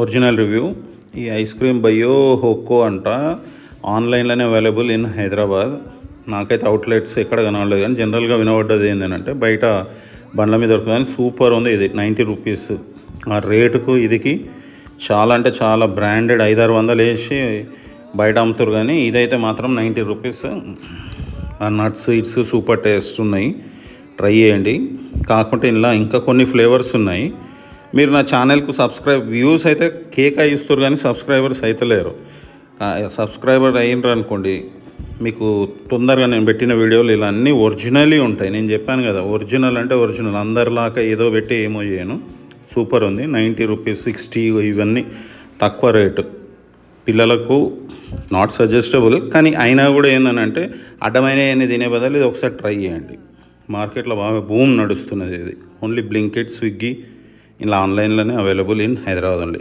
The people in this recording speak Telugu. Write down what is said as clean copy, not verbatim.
Original review. ఈ ఐస్ క్రీమ్ బయో హోక్కో అంట, ఆన్లైన్లోనే అవైలబుల్ ఇన్ హైదరాబాద్. నాకైతే అవుట్లెట్స్ ఎక్కడ కనబడలేదు, కానీ జనరల్గా వినబడ్డది ఏంటంటే బయట బండ్ల మీద దొరుకుతుంది. కానీ సూపర్ ఉంది ఇది. 90 రూపీస్ ఆ రేటుకు ఇదికి చాలా అంటే చాలా బ్రాండెడ్. 500-600 వేసి బయట అమ్ముతారు, కానీ ఇదైతే మాత్రం 90 రూపీస్. ఆ నట్స్ ఇట్స్ సూపర్ టేస్ట్ ఉన్నాయి, ట్రై చేయండి. కాకుంటే ఇలా ఇంకా కొన్ని ఫ్లేవర్స్ ఉన్నాయి. మీరు నా ఛానల్కు వ్యూస్ అయితే కేక్ ఇస్తారు, కానీ సబ్స్క్రైబర్స్ అయితే లేరు. సబ్స్క్రైబర్ అయినరు అనుకోండి, మీకు తొందరగా నేను పెట్టిన వీడియోలు ఇలా అన్నీ ఒరిజినలీ ఉంటాయి. నేను చెప్పాను కదా, ఒరిజినల్ అంటే ఒరిజినల్, అందరిలాగా ఏదో పెట్టి ఏమో చేయను. సూపర్ ఉంది. 90 రూపీస్, 60 ఇవన్నీ తక్కువ రేటు. పిల్లలకు నాట్ సజెస్టబుల్, కానీ అయినా కూడా ఏంటంటే అడ్డమైనవి తినే బదులు ఇది ఒకసారి ట్రై చేయండి. మార్కెట్లో బాగా బూమ్ నడుస్తున్నది ఇది. ఓన్లీ బ్లింకిట్, స్విగ్గీ ఇలా ఆన్లైన్లోనే అవైలబుల్ ఇన్ హైదరాబాద్ ఓన్లీ.